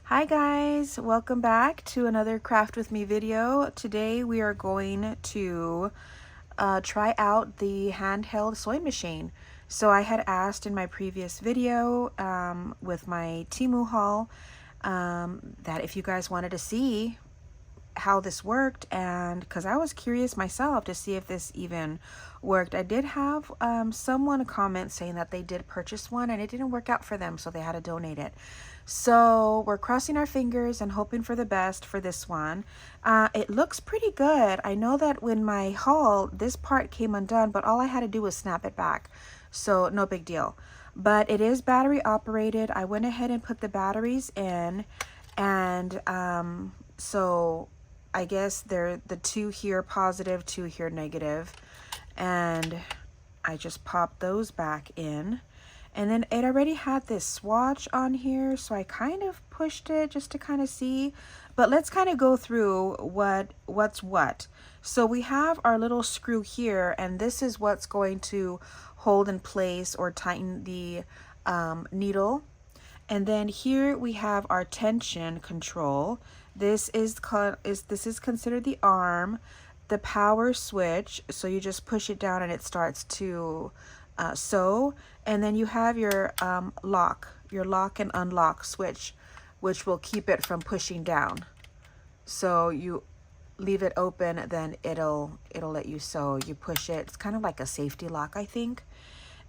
Hi guys, welcome back to another Craft With Me video. Today we are going to try out the handheld sewing machine. So I had asked in my previous video with my Temu haul that if you guys wanted to see how this worked, and because I was curious myself to see if this even worked. I did have someone comment saying that they did purchase one and it didn't work out for them, so they had to donate it. So we're crossing our fingers and hoping for the best for this one. It looks pretty good. I know that when my haul, this part came undone, but all I had to do was snap it back, so no big deal. But it is battery operated. I went ahead and put the batteries in, and so I guess they're the two here positive, two here negative, and I just popped those back in. And then it already had this swatch on here, so I kind of pushed it just to kind of see. But let's kind of go through what's what. So we have our little screw here, and this is what's going to hold in place or tighten the needle. And then here we have our tension control. This is considered the arm, the power switch. So you just push it down and it starts to sew. And then you have your lock and unlock switch, which will keep it from pushing down. So you leave it open, then it'll let you sew. You push it. It's kind of like a safety lock, I think.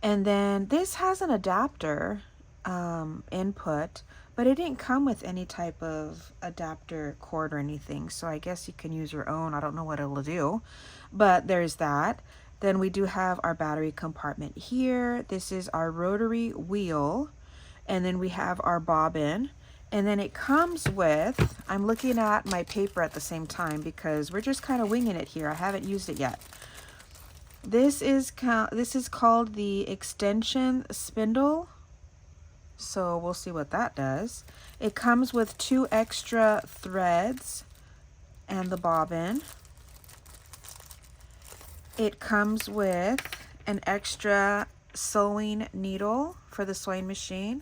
And then this has an adapter input, but it didn't come with any type of adapter cord or anything, so I guess you can use your own. I don't know what it'll do, but there's that. Then we do have our battery compartment here. This is our rotary wheel, and then we have our bobbin, and then it comes with, I'm looking at my paper at the same time because we're just kind of winging it here. I haven't used it yet. This is called the extension spindle. So we'll see what that does. It comes with 2 extra threads and the bobbin. It comes with an extra sewing needle for the sewing machine.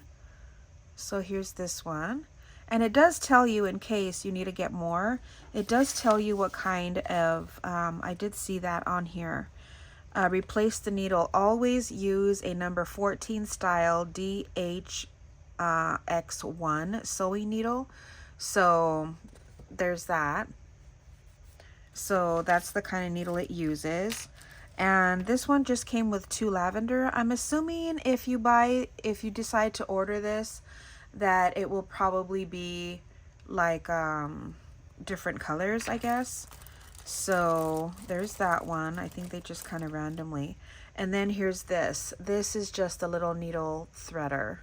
So here's this one. And it does tell you, in case you need to get more, it does tell you what kind of, I did see that on here. Replace the needle. Always use a number 14 style DHX1 sewing needle. So there's that. So that's the kind of needle it uses. And this one just came with 2 lavender. I'm assuming if you decide to order this, that it will probably be like different colors, I guess. So there's that one. I think they just kind of randomly. And then here's this. This is just a little needle threader.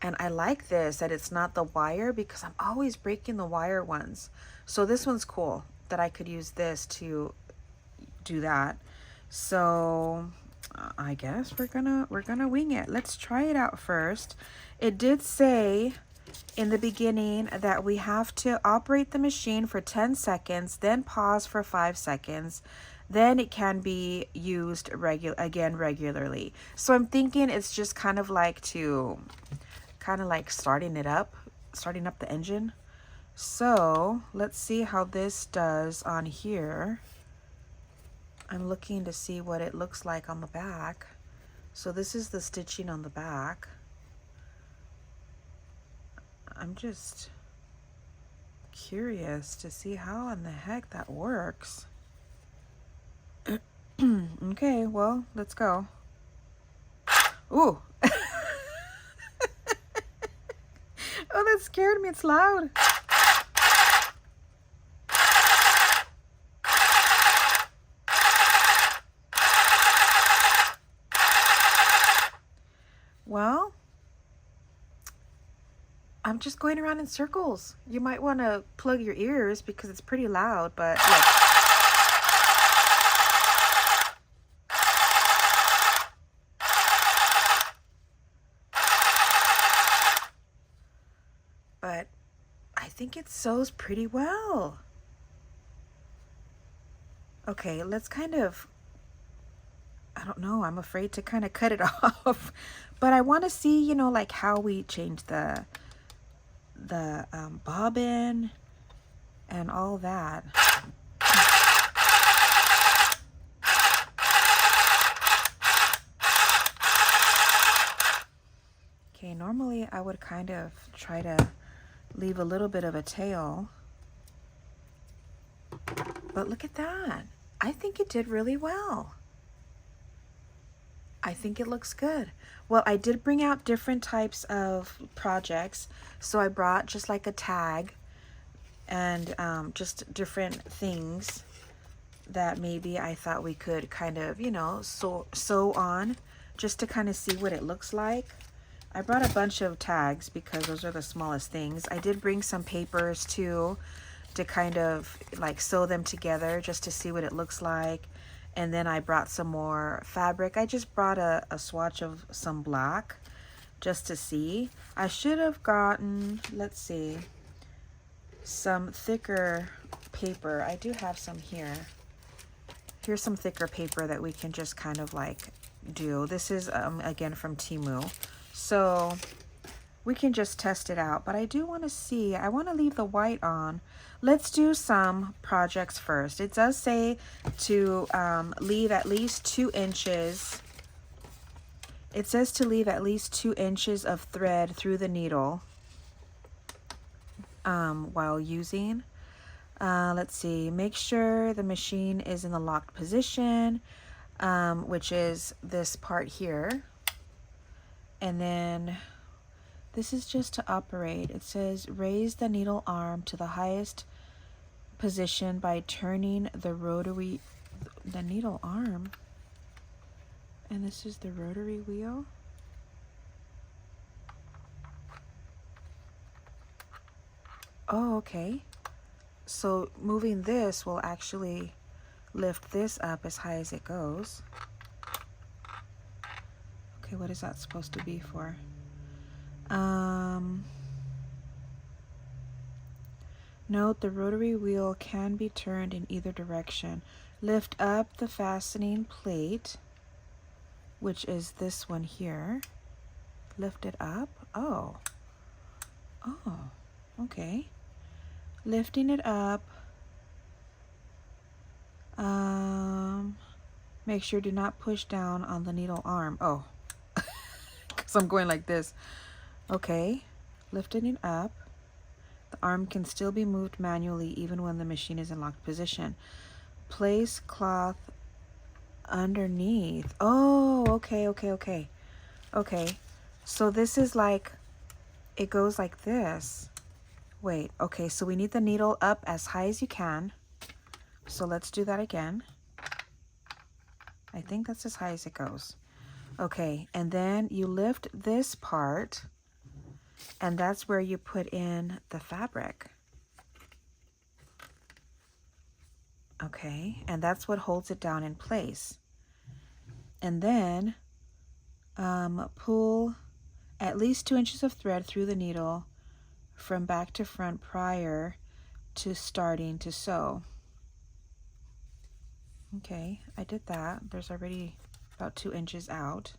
And I like this, that it's not the wire, because I'm always breaking the wire ones. So this one's cool that I could use this to do that. So I guess we're gonna wing it. Let's try it out first. It did say in the beginning that we have to operate the machine for 10 seconds, then pause for 5 seconds. Then it can be used regularly. So I'm thinking it's just kind of like starting up the engine. So let's see how this does on here. I'm looking to see what it looks like on the back. So this is the stitching on the back. I'm just curious to see how in the heck that works. Okay, well, let's go. Ooh. Oh, that scared me. It's loud. Well, I'm just going around in circles. You might want to plug your ears because it's pretty loud, but look. But I think it sews pretty well. Okay, let's kind of, I don't know, I'm afraid to kind of cut it off. But I want to see, you know, like how we change the the bobbin and all that. Okay, normally I would kind of try to leave a little bit of a tail, but look at that. I think it did really well. I think it looks good. Well, I did bring out different types of projects. So I brought just like a tag and just different things that maybe I thought we could kind of, you know, sew on just to kind of see what it looks like. I brought a bunch of tags because those are the smallest things. I did bring some papers too to kind of like sew them together just to see what it looks like. And then I brought some more fabric. I just brought a swatch of some black just to see. I should have gotten, let's see, some thicker paper. I do have some here. Here's some thicker paper that we can just kind of like do. This is again from Temu. So we can just test it out, but I do want to see, I want to leave the white on. Let's do some projects first. It does say to leave at least 2 inches. It says to leave at least 2 inches of thread through the needle while using. Let's see, make sure the machine is in the locked position, which is this part here. And then this is just to operate. It says raise the needle arm to the highest position by turning the rotary, the needle arm. And this is the rotary wheel. Oh, okay. So moving this will actually lift this up as high as it goes. Okay, what is that supposed to be for? Note the rotary wheel can be turned in either direction. Lift up the fastening plate, which is this one here. Lift it up. Oh, okay. Lifting it up. Make sure do not push down on the needle arm. Oh, because I'm going like this. Okay, lifting it up. The arm can still be moved manually even when the machine is in locked position. Place cloth underneath. Oh, okay. Okay, so this is like, it goes like this. Wait, okay, so we need the needle up as high as you can. So let's do that again. I think that's as high as it goes. Okay, and then you lift this part, and that's where you put in the fabric. Okay, and that's what holds it down in place. And then pull at least 2 inches of thread through the needle from back to front prior to starting to sew. Okay, I did that. There's already about 2 inches out.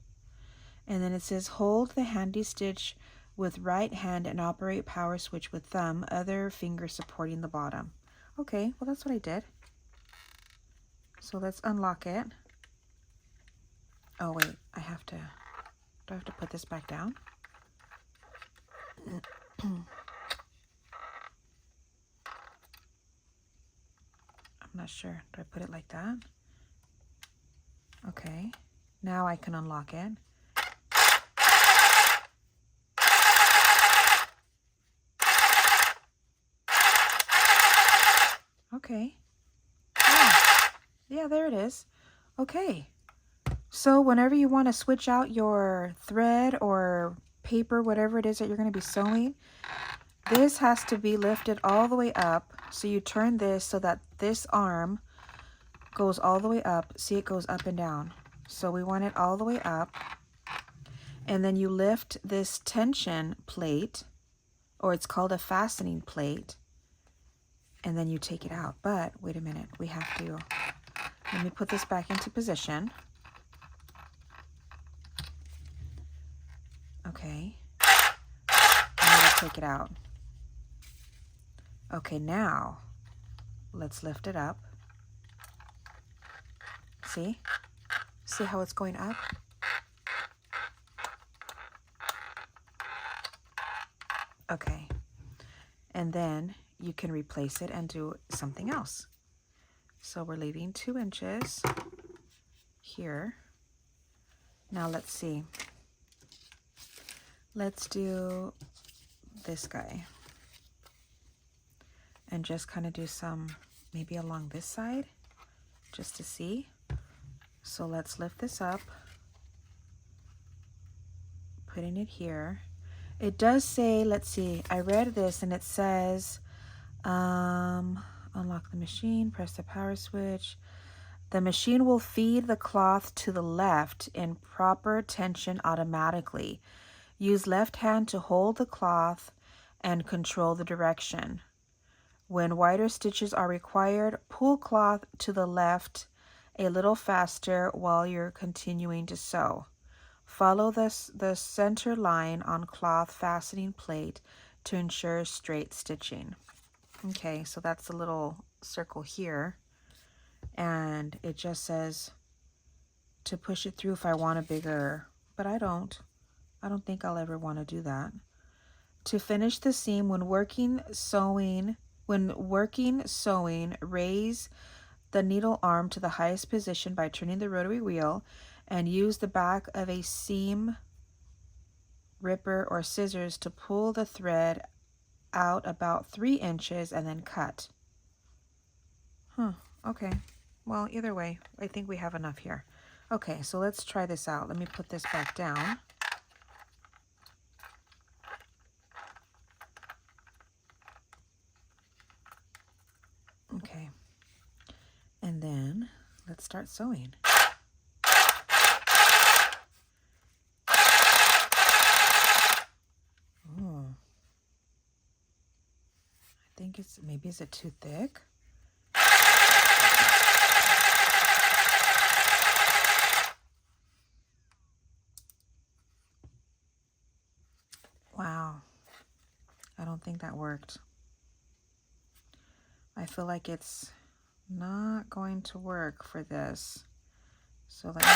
And then it says hold the handy stitch with right hand and operate power switch with thumb, other finger supporting the bottom. Okay, well that's what I did. So let's unlock it. Oh wait, do I have to put this back down? I'm not sure. Do I put it like that? Okay, now I can unlock it. Okay. Yeah, there it is. Okay. So whenever you want to switch out your thread or paper, whatever it is that you're going to be sewing, this has to be lifted all the way up. So you turn this so that this arm goes all the way up. See, it goes up and down. So we want it all the way up. And then you lift this tension plate, or it's called a fastening plate, and then you take it out. But wait a minute, we have to, let me put this back into position. Okay. I'm going to take it out. Okay, now let's lift it up. See? See how it's going up? Okay. And then you can replace it and do something else. So we're leaving 2 inches here. Now let's see. Let's do this guy. And just kind of do some, maybe along this side, just to see. So let's lift this up, putting it here. It does say, let's see, I read this and it says, unlock the machine, press the power switch. The machine will feed the cloth to the left in proper tension automatically. Use left hand to hold the cloth and control the direction. When wider stitches are required, pull cloth to the left a little faster while you're continuing to sew. Follow the center line on cloth fastening plate to ensure straight stitching. Okay, so that's a little circle here. And it just says to push it through if I want a bigger, but I don't think I'll ever want to do that. To finish the seam, when working sewing, raise the needle arm to the highest position by turning the rotary wheel and use the back of a seam ripper or scissors to pull the thread out about 3 inches and then cut. Okay. Well, either way, I think we have enough here. Okay, so let's try this out. Let me put this back down. Okay. And then let's start sewing. Oh. I think it's, maybe is it too thick? Wow. I don't think that worked. I feel like it's not going to work for this. So let me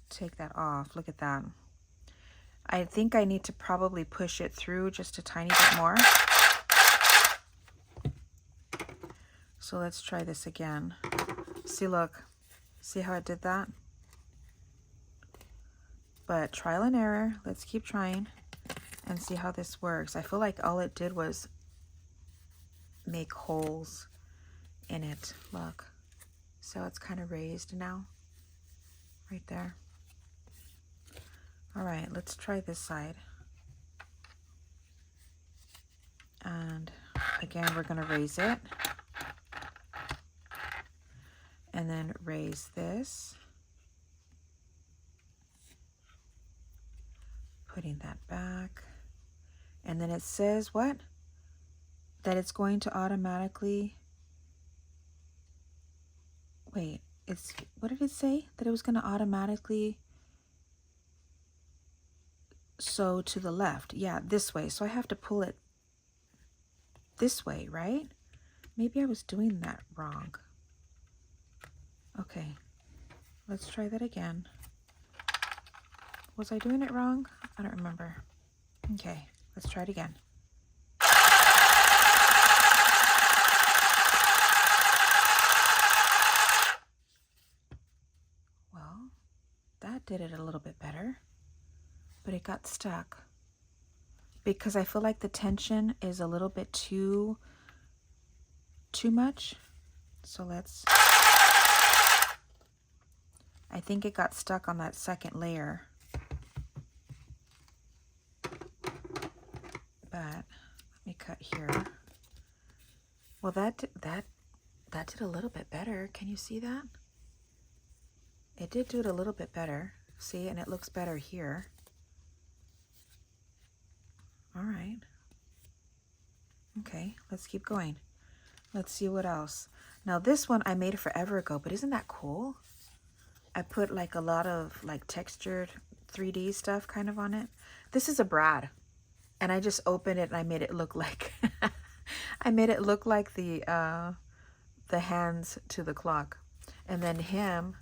take that off. Look at that. I think I need to probably push it through just a tiny bit more. So let's try this again. See, look. See how it did that? But trial and error. Let's keep trying and see how this works. I feel like all it did was make holes in it. Look. So it's kind of raised now. Right there. All right, let's try this side. And again, we're going to raise it. And then raise this. Putting that back. And then it says what? That it's going to automatically... Wait, it's... What did it say? That it was going to automatically sew to the left. Yeah, this way. So I have to pull it this way, right? Maybe I was doing that wrong. Okay, let's try that again. Was I doing it wrong? I don't remember. Okay, let's try it again. Well, that did it a little bit better, but it got stuck because I feel like the tension is a little bit too much. So let's... I think it got stuck on that second layer. But let me cut here. Well, that did a little bit better. Can you see that? It did do it a little bit better. See, and it looks better here. All right. Okay, let's keep going. Let's see what else. Now this one I made forever ago, but isn't that cool? I put like a lot of like textured 3D stuff kind of on it. This is a brad. And I just opened it and I made it look like I made it look like the hands to the clock. And then him,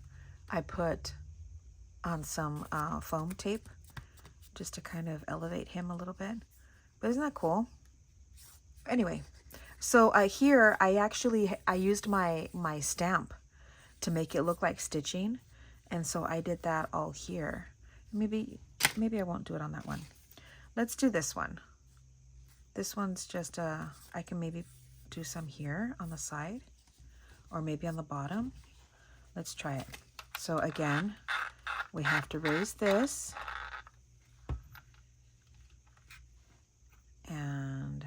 I put on some foam tape just to kind of elevate him a little bit. But isn't that cool? Anyway, so here I used my stamp to make it look like stitching, and so I did that all here. Maybe I won't do it on that one. Let's do this one. This one's just I can maybe do some here on the side or maybe on the bottom. Let's try it. So again, we have to raise this and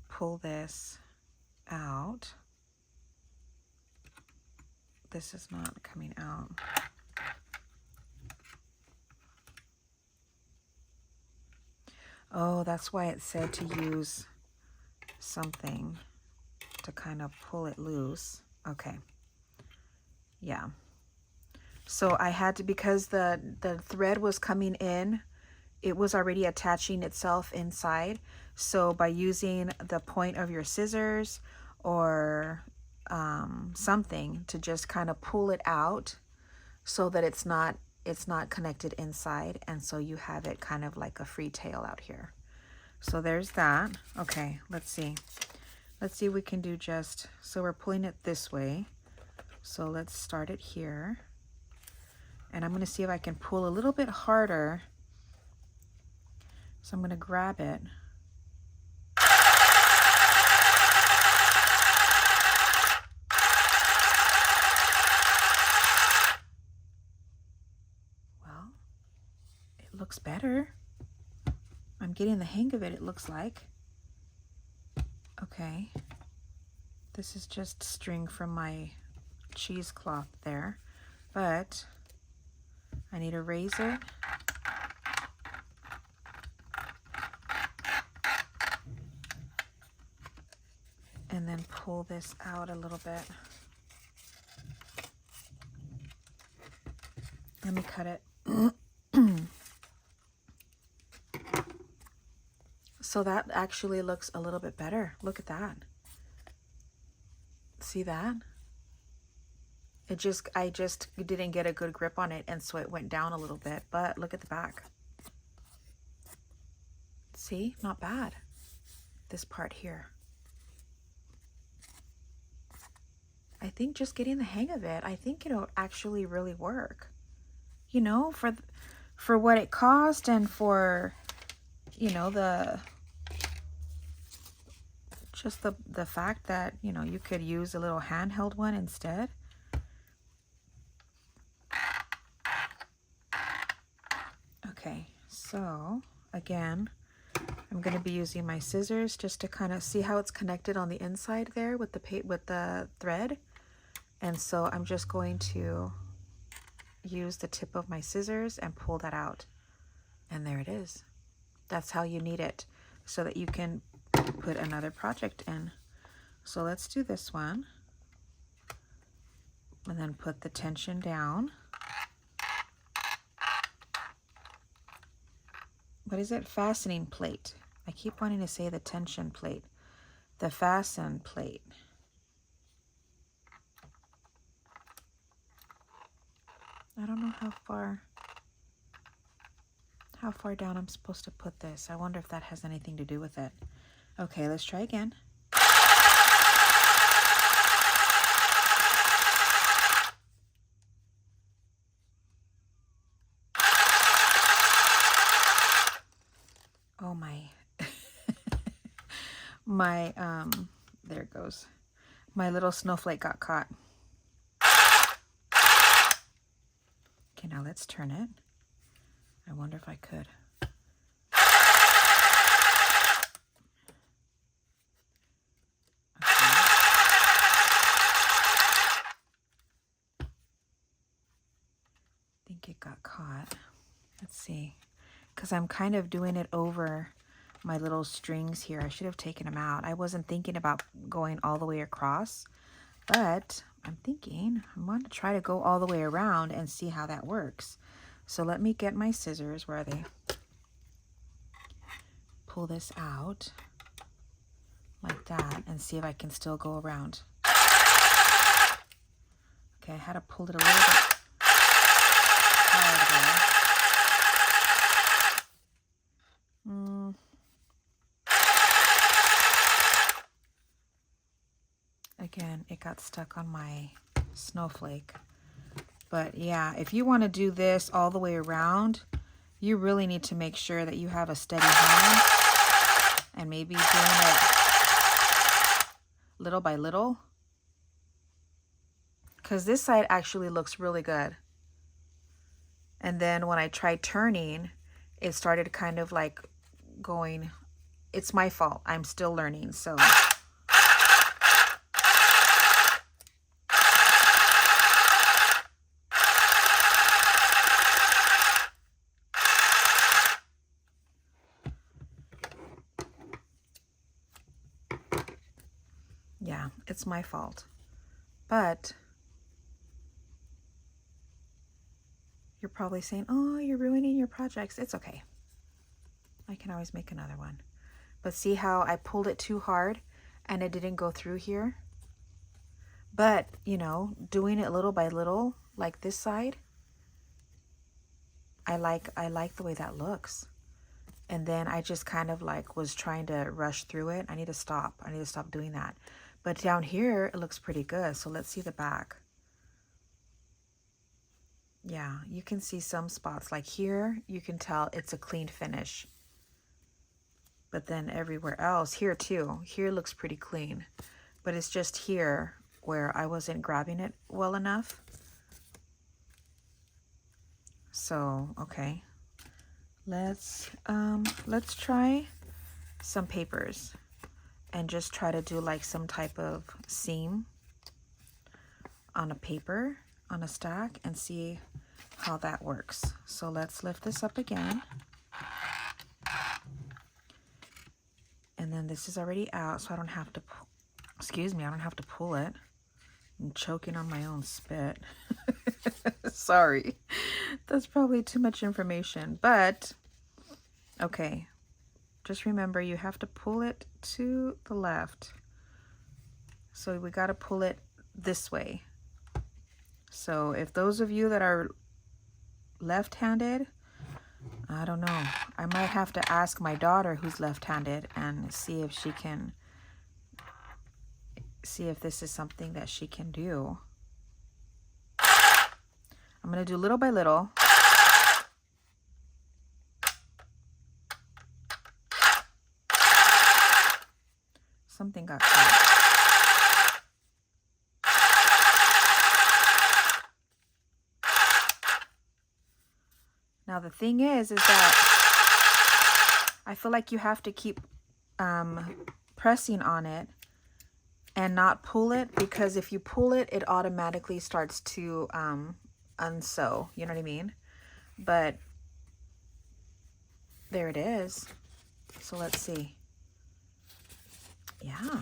pull this out. This is not coming out. Oh, that's why it said to use something to kind of pull it loose. Okay. Yeah. So I had to, because the thread was coming in, it was already attaching itself inside. So by using the point of your scissors or something to just kind of pull it out so that it's not connected inside, and so you have it kind of like a free tail out here. So there's that. Okay, let's see if we can do just, so we're pulling it this way, so let's start it here, and I'm going to see if I can pull a little bit harder. So I'm going to grab it. Well, it looks better. I'm getting the hang of it, it looks like. Okay. This is just string from my cheesecloth there, but I need to raise it. And then pull this out a little bit. Let me cut it. So that actually looks a little bit better. Look at that. See that? I just didn't get a good grip on it, and so it went down a little bit, but look at the back. See? Not bad. This part here. I think just getting the hang of it, I think it'll actually really work. You know, for what it cost, and for, you know, just the fact that, you know, you could use a little handheld one instead. Okay, so again, I'm going to be using my scissors just to kind of see how it's connected on the inside there with the thread. And so I'm just going to use the tip of my scissors and pull that out. And there it is. That's how you need it, so that you can put another project in. So let's do this one. And then put the tension down. What is it? Fastening plate. I keep wanting to say the tension plate. The fasten plate. I don't know how far down I'm supposed to put this. I wonder if that has anything to do with it. Okay, let's try again. Oh my. There it goes. My little snowflake got caught. Okay, now let's turn it. I wonder if I could. Okay. I think it got caught. Let's see. Because I'm kind of doing it over my little strings here. I should have taken them out. I wasn't thinking about going all the way across, but I'm thinking I want to try to go all the way around and see how that works. So let me get my scissors. Where are they? Pull this out like that and see if I can still go around. Okay, I had to pull it a little bit harder. Again, it got stuck on my snowflake. But yeah, if you want to do this all the way around, you really need to make sure that you have a steady hand and maybe doing it little by little. Because this side actually looks really good. And then when I tried turning, it started kind of like going, it's my fault. I'm still learning, so. Yeah, it's my fault. But you're probably saying, oh, you're ruining your projects. It's okay. I can always make another one. But see how I pulled it too hard and it didn't go through here? But, you know, doing it little by little, like this side, I like the way that looks. And then I just kind of like was trying to rush through it. I need to stop. I need to stop doing that. But down here, it looks pretty good. So let's see the back. Yeah, you can see some spots. Like here, you can tell it's a clean finish. But then everywhere else, here too, here looks pretty clean. But it's just here where I wasn't grabbing it well enough. So, okay. Let's try some papers and just try to do like some type of seam on a paper, on a stack, and see how that works. So let's lift this up again. And then this is already out, so I don't have to, excuse me, I don't have to pull it. I'm choking on my own spit. Sorry. That's probably too much information, but okay. Just remember you have to pull it to the left. So we got to pull it this way. So if those of you that are left-handed, I don't know. I might have to ask my daughter who's left-handed and see if she can, see if this is something that she can do. I'm going to do little by little. Something got caught. Now the thing is that I feel like you have to keep pressing on it and not pull it, because if you pull it, it automatically starts to unsew. You know what I mean? But there it is. So let's see. Yeah,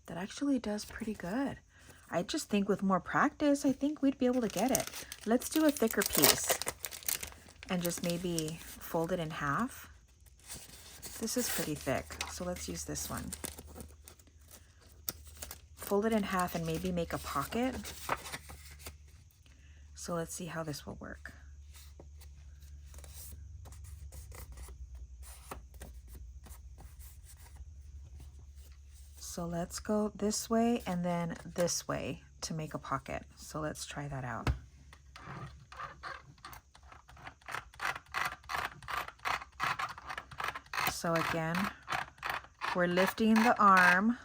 that actually does pretty good. I just think with more practice, I think we'd be able to get it. Let's do a thicker piece and just maybe fold it in half. This is pretty thick, so let's use this one. Fold it in half and maybe make a pocket. So let's see how this will work. So let's go this way and then this way to make a pocket. So let's try that out. So again, we're lifting the arm,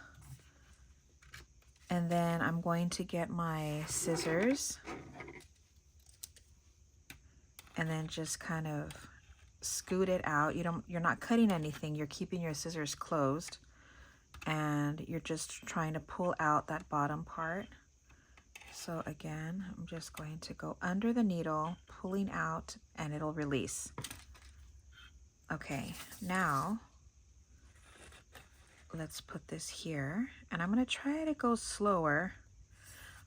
and then I'm going to get my scissors and then just kind of scoot it out. You're not cutting anything, you're keeping your scissors closed. And you're just trying to pull out that bottom part. So again, I'm just going to go under the needle, pulling out, and it'll release. Okay, now let's put this here. And I'm going to try to go slower.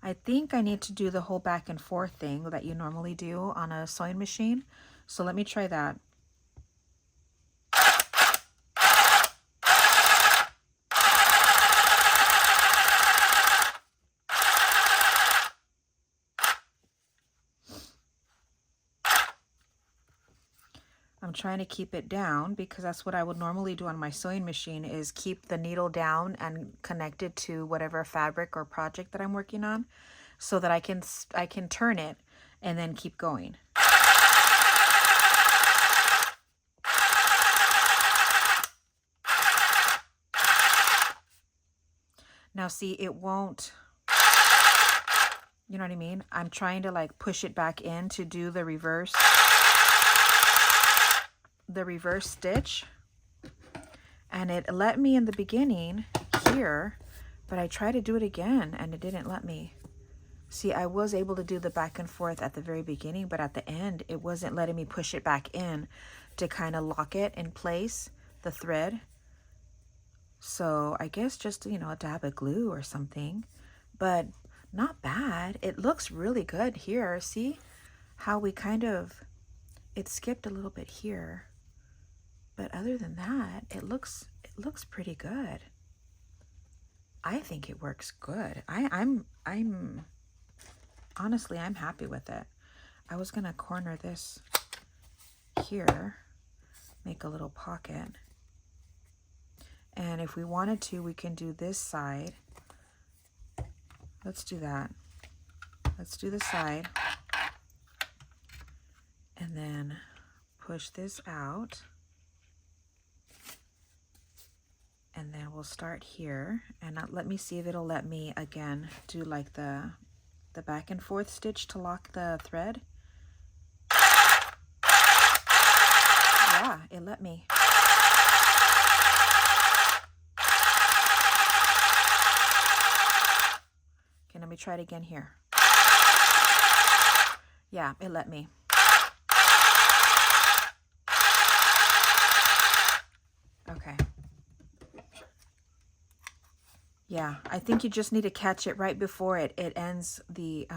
I think I need to do the whole back and forth thing that you normally do on a sewing machine. So let me try that. I'm trying to keep it down because that's what I would normally do on my sewing machine, is keep the needle down and connect it to whatever fabric or project that I'm working on, so that I can turn it and then keep going. Now see, it won't, you know what I mean? I'm trying to like push it back in to do the reverse stitch, and it let me in the beginning here, but I tried to do it again and it didn't let me. See, I was able to do the back and forth at the very beginning, but at the end it wasn't letting me push it back in to kind of lock it in place, the thread. So I guess just, you know, a dab of glue or something, but not bad. It looks really good here. See how we kind of, it skipped a little bit here. But other than that, it looks pretty good. I think it works good. I'm honestly, I'm happy with it. I was gonna corner this here, make a little pocket. And if we wanted to, we can do this side. Let's do that. Let's do the side. And then push this out. And then we'll start here, and let me see if it'll let me again do like the back and forth stitch to lock the thread. Yeah, it let me. Okay, let me try it again here. Yeah, it let me. Okay. Yeah, I think you just need to catch it right before it ends the,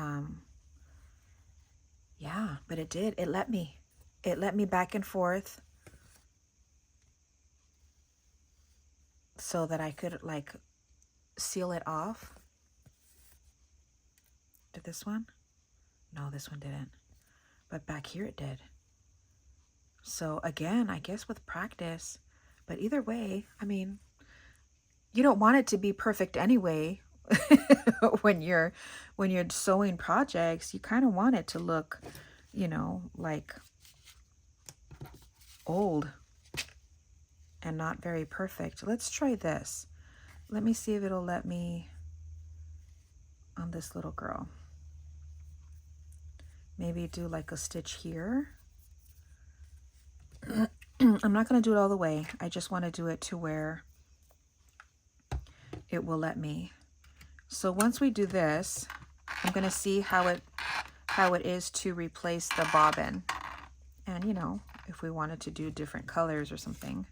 yeah, but it did. It let me. It let me back and forth so that I could, like, seal it off. Did this one? No, this one didn't. But back here it did. So, again, I guess with practice. But either way, I mean, you don't want it to be perfect anyway. when you're sewing projects, you kind of want it to look, you know, like old and not very perfect. Let's try this. Let me see if it'll let me on this little girl. Maybe do like a stitch here. I'm not going to do it all the way. I just want to do it to where it will let me. So once we do this, I'm going to see how it is to replace the bobbin. And, you know, if we wanted to do different colors or something.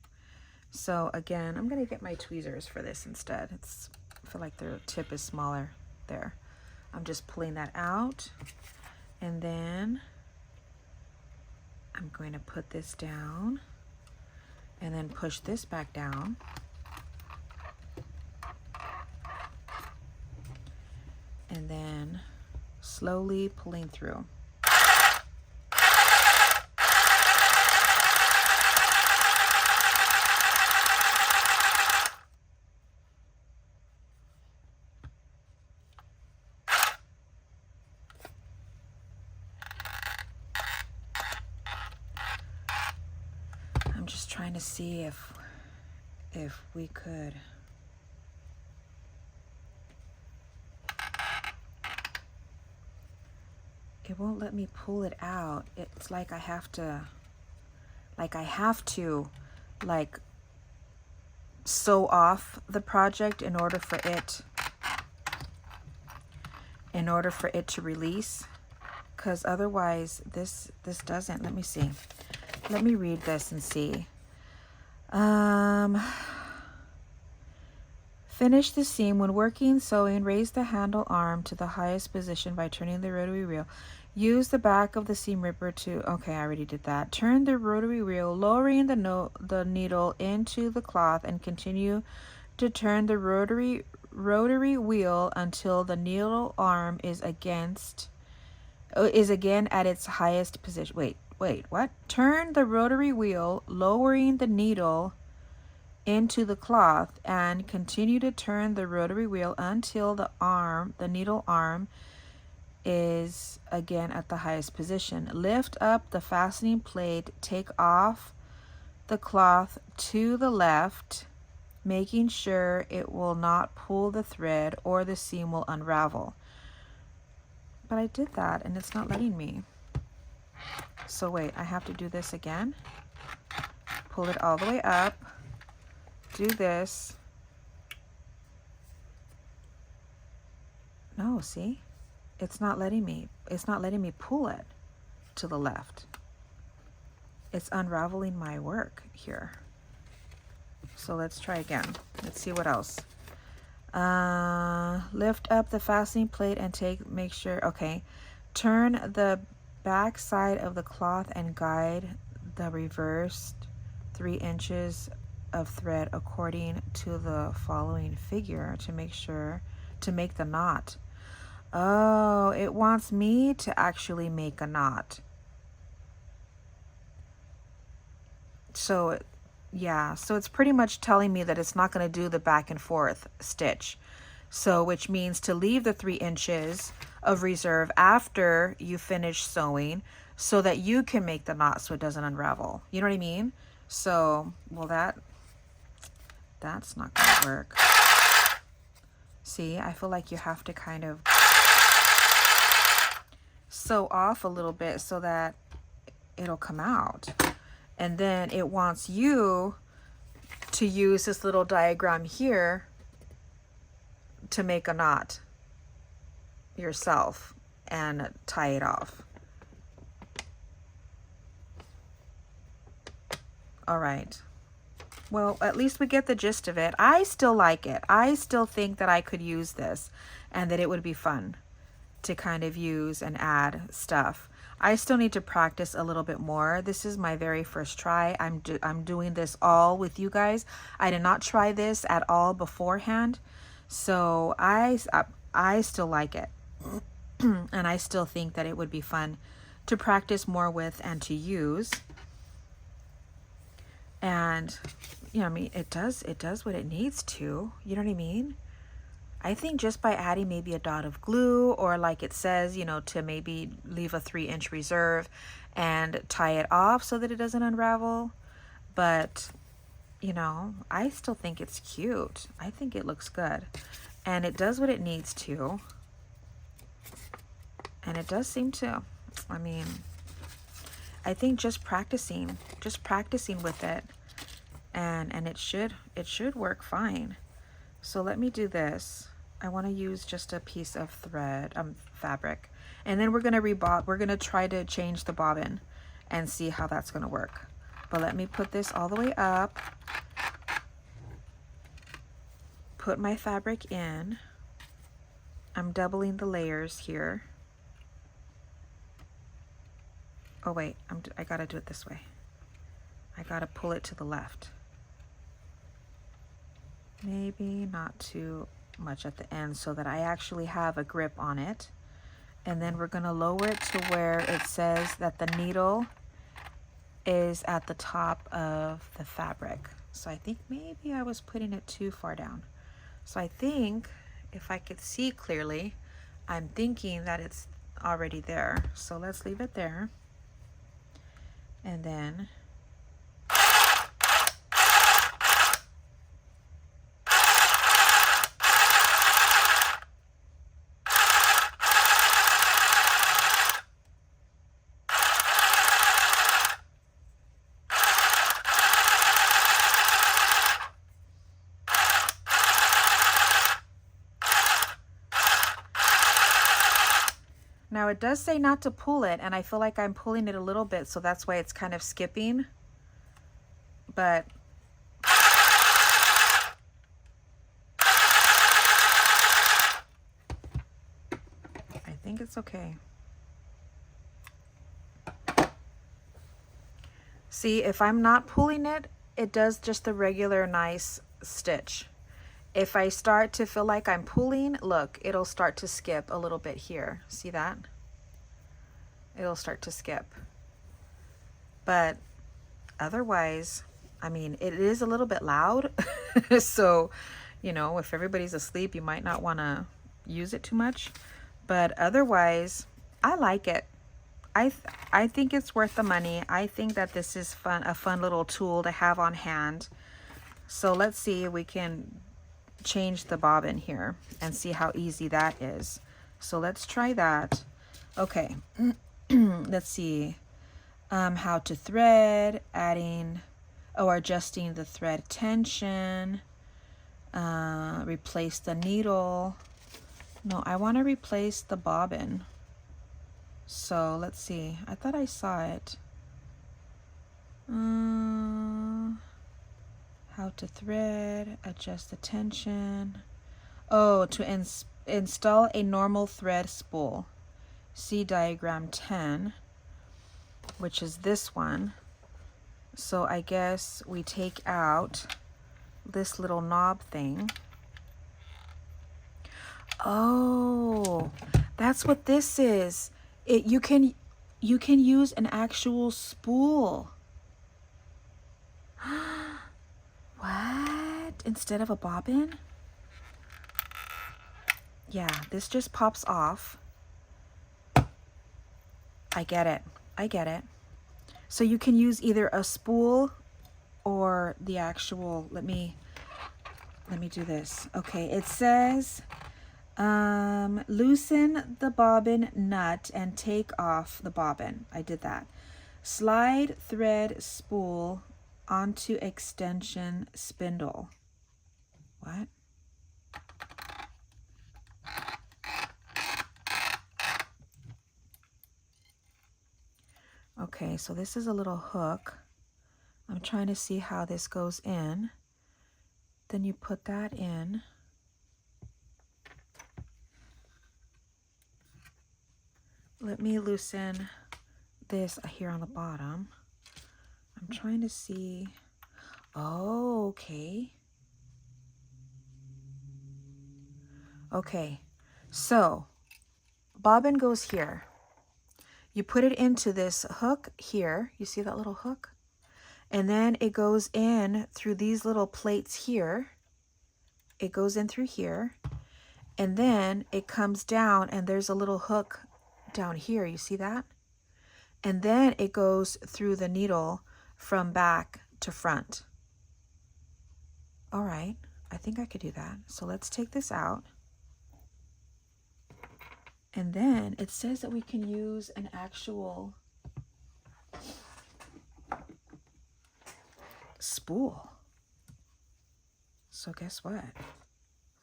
So again, I'm going to get my tweezers for this instead. I feel like the tip is smaller there. I'm just pulling that out. And then I'm going to put this down and then push this back down. And then slowly pulling through. I'm just trying to see if we could. It won't let me pull it out. It's like I have to like sew off the project in order for it to release, because otherwise this doesn't. Let me see. Let me read this and see. Finish the seam. When working sewing, raise the handle arm to the highest position by turning the rotary wheel. Use the back of the seam ripper to, okay, I already did that. Turn the rotary wheel, lowering the needle into the cloth, and continue to turn the rotary wheel until the needle arm is again at its highest position. Wait, what? Turn the rotary wheel, lowering the needle into the cloth, and continue to turn the rotary wheel until the needle arm is again at the highest position. Lift up the fastening plate, take off the cloth to the left, making sure it will not pull the thread or the seam will unravel. But I did that and it's not letting me. So wait, I have to do this again. Pull it all the way up. Do this. No, see? It's not letting me pull it to the left. It's unraveling my work here. So let's try again. Let's see what else. Lift up the fastening plate and make sure, okay. Turn the back side of the cloth and guide the reversed 3 inches of thread according to the following figure to make the knot. Oh, it wants me to actually make a knot. So yeah, so it's pretty much telling me that it's not going to do the back and forth stitch. So which means to leave the 3 inches of reserve after you finish sewing so that you can make the knot so it doesn't unravel. You know what I mean? So, well, that's not going to work. See, I feel like you have to kind of sew off a little bit so that it'll come out. And then it wants you to use this little diagram here to make a knot yourself and tie it off. All right. Well, at least we get the gist of it. I still like it. I still think that I could use this and that it would be fun to kind of use and add stuff. I still need to practice a little bit more. This is my very first try. I'm doing this all with you guys. I did not try this at all beforehand. So I still like it. And I still think that it would be fun to practice more with and to use. And you know, I mean, it does what it needs to. You know what I mean? I think just by adding maybe a dot of glue, or like it says, you know, to maybe leave a 3-inch reserve and tie it off so that it doesn't unravel. But, you know, I still think it's cute. I think it looks good. And it does what it needs to. And it does seem to, I mean, I think just practicing with it, and it should work fine. So let me do this. I want to use just a piece of thread, fabric, and then we're gonna try to change the bobbin and see how that's gonna work. But let me put this all the way up, put my fabric in. I'm doubling the layers here. Oh wait, I gotta do it this way. I gotta pull it to the left. Maybe not too much at the end so that I actually have a grip on it. And then we're gonna lower it to where it says that the needle is at the top of the fabric. So I think maybe I was putting it too far down. So I think if I could see clearly, I'm thinking that it's already there. So let's leave it there. And then now it does say not to pull it, and I feel like I'm pulling it a little bit, so that's why it's kind of skipping. But It's okay. See, if I'm not pulling it, it does just the regular nice stitch. If I start to feel like I'm pulling, look, it'll start to skip a little bit here. See that? It'll start to skip. But otherwise, I mean, it is a little bit loud. So, you know, if everybody's asleep, you might not want to use it too much. But otherwise, I like it. I think it's worth the money. I think that this is fun, a fun little tool to have on hand. So let's see if we can change the bobbin here and see how easy that is. So let's try that. Okay, let's see. How to thread, adding, or adjusting the thread tension, replace the needle. No, I want to replace the bobbin. So let's see. I thought I saw it. How to thread, adjust the tension. Oh, to install a normal thread spool. See diagram 10, which is this one. So I guess we take out this little knob thing. Oh, that's what this is. You can use an actual spool. What? Instead of a bobbin? Yeah, this just pops off. I get it. I get it. So you can use either a spool or the actual, let me do this. Okay, it says loosen the bobbin nut and take off the bobbin. I did that. Slide thread spool onto extension spindle. What? Okay, so this is a little hook. I'm trying to see how this goes in. Then you put that in. Let me loosen this here on the bottom. I'm trying to see. Oh, okay. Okay, so bobbin goes here. You put it into this hook here. You see that little hook? And then it goes in through these little plates here. It goes in through here. And then it comes down and there's a little hook down here. You see that? And then it goes through the needle from back to front. All right, I think I could do that. So let's take this out. And then it says that we can use an actual spool. So guess what?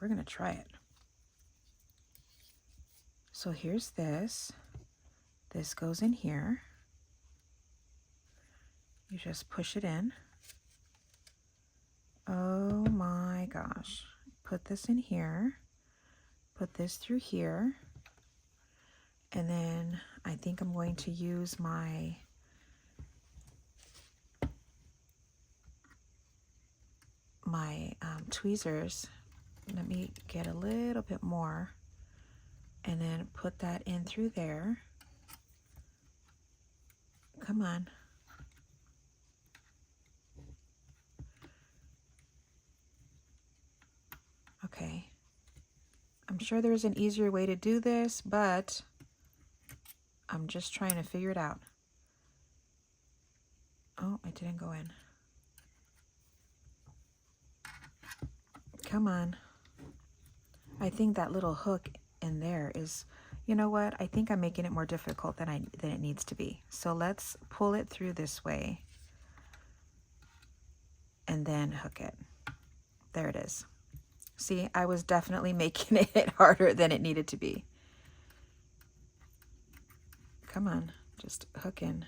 We're gonna try it. So here's this. This goes in here. You just push it in. Oh my gosh. Put this in here. Put this through here. And then I think I'm going to use my tweezers. Let me get a little bit more and then put that in through there. Come on. Okay. I'm sure there's an easier way to do this, but I'm just trying to figure it out. Oh, it didn't go in. Come on. I think that little hook in there is, you know what? I think I'm making it more difficult than it needs to be. So let's pull it through this way and then hook it. There it is. See, I was definitely making it harder than it needed to be. Come on, just hook in.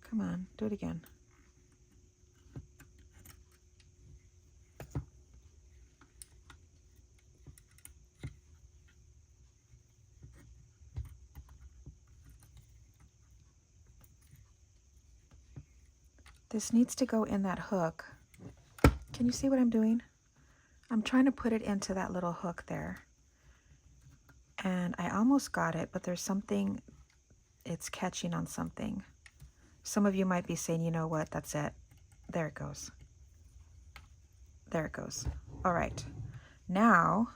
Come on, do it again. This needs to go in that hook. Can you see what I'm doing? I'm trying to put it into that little hook there. And I almost got it, but there's something, it's catching on something. Some of you might be saying, you know what, that's it. There it goes. There it goes. All right. Now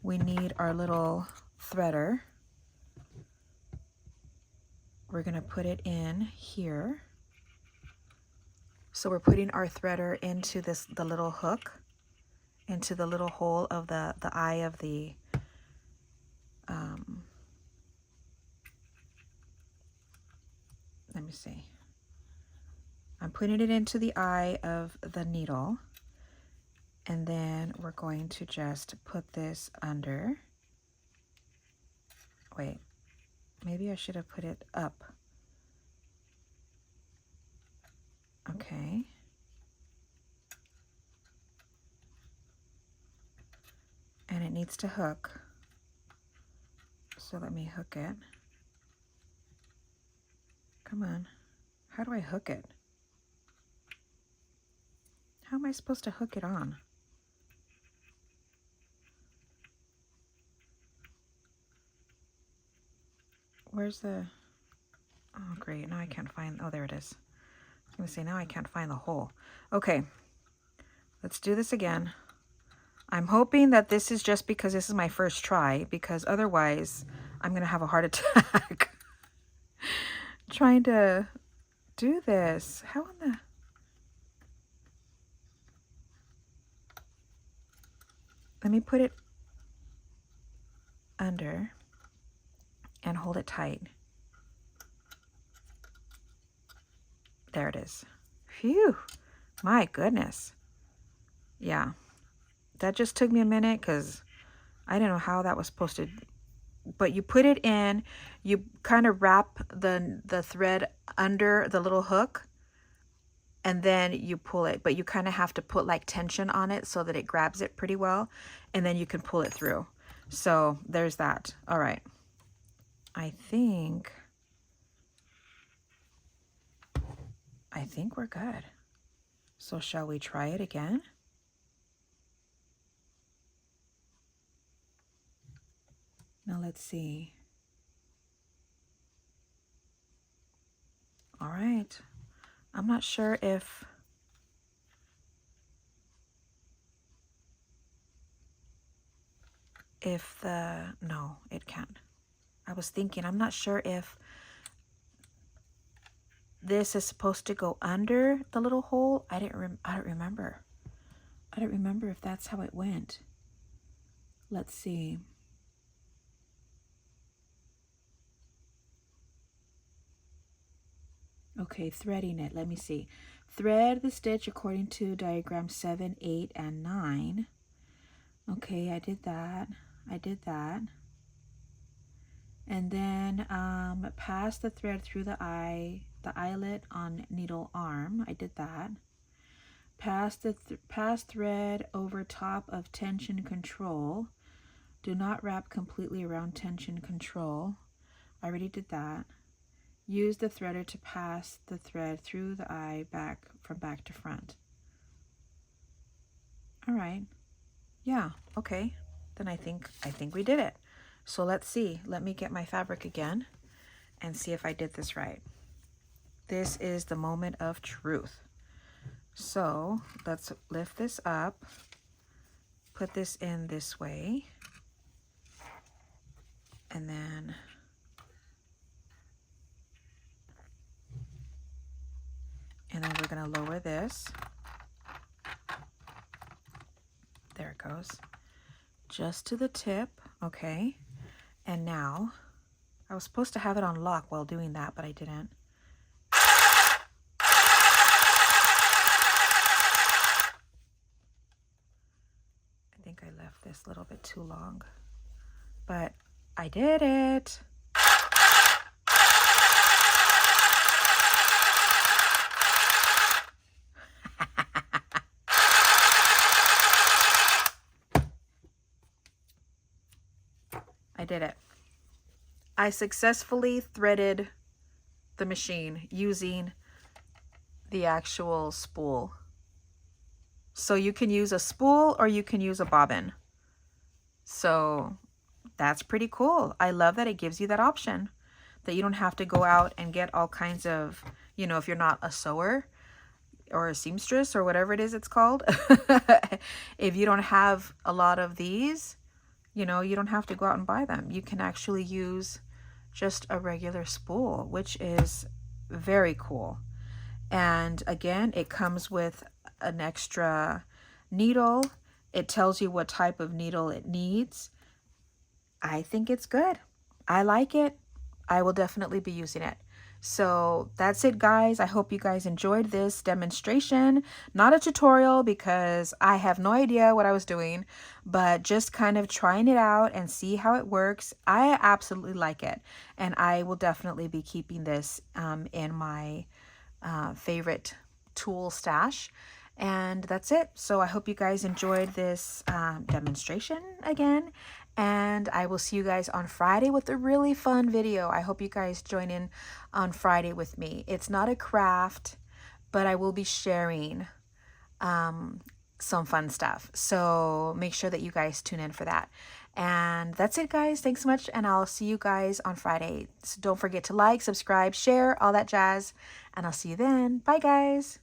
we need our little threader. We're going to put it in here. So we're putting our threader into the little hook, into the little hole of the eye of the let me see. I'm putting it into the eye of the needle, and then we're going to just put this under. Wait, maybe I should have put it up. Okay. And it needs to hook. So let me hook it. Come on. How do I hook it? How am I supposed to hook it on? Where's the... Oh, great. Now I can't find... Oh, there it is. I was going to say, now I can't find the hole. Okay. Let's do this again. I'm hoping that this is just because this is my first try, because otherwise I'm going to have a heart attack. Trying to do this. How in the... Let me put it under and hold it tight. There it is. Phew. My goodness. Yeah. That just took me a minute because I didn't know how that was supposed to... But you put it in, you kind of wrap the thread under the little hook, and then you pull it. But you kind of have to put like tension on it so that it grabs it pretty well, and then you can pull it through. So there's that. All right. I think we're good. So shall we try it again? Now let's see. All right. I'm not sure if no, it can't. I was thinking, I'm not sure if this is supposed to go under the little hole. I don't remember. I don't remember if that's how it went. Let's see. Okay, threading it. Let me see. Thread the stitch according to diagram 7, 8, and 9. Okay, I did that. I did that. And then pass the thread through the eyelet on needle arm. I did that. Pass thread over top of tension control. Do not wrap completely around tension control. I already did that. Use the threader to pass the thread through the eye from back to front. All right. Yeah, okay. Then I think we did it. So let's see. Let me get my fabric again and see if I did this right. This is the moment of truth. So let's lift this up, put this in this way, and then we're going to lower this. There it goes. Just to the tip. Okay. And now, I was supposed to have it on lock while doing that, but I didn't. I think I left this a little bit too long, but I did it. I did it. I successfully threaded the machine using the actual spool. So you can use a spool or you can use a bobbin. So that's pretty cool. I love that it gives you that option, that you don't have to go out and get all kinds of, you know, if you're not a sewer or a seamstress or whatever it is it's called. If you don't have a lot of these, you know, you don't have to go out and buy them. You can actually use just a regular spool, which is very cool. And again, it comes with an extra needle. It tells you what type of needle it needs. I think it's good. I like it. I will definitely be using it. So that's it, guys. I hope you guys enjoyed this demonstration. Not a tutorial because I have no idea what I was doing, but just kind of trying it out and see how it works. I absolutely like it, and I will definitely be keeping this in my favorite tool stash. And that's it. So I hope you guys enjoyed this demonstration again. And I will see you guys on Friday with a really fun video. I hope you guys join in on Friday with me. It's not a craft, but I will be sharing some fun stuff. So make sure that you guys tune in for that. And that's it, guys. Thanks so much. And I'll see you guys on Friday. So don't forget to like, subscribe, share, all that jazz. And I'll see you then. Bye, guys.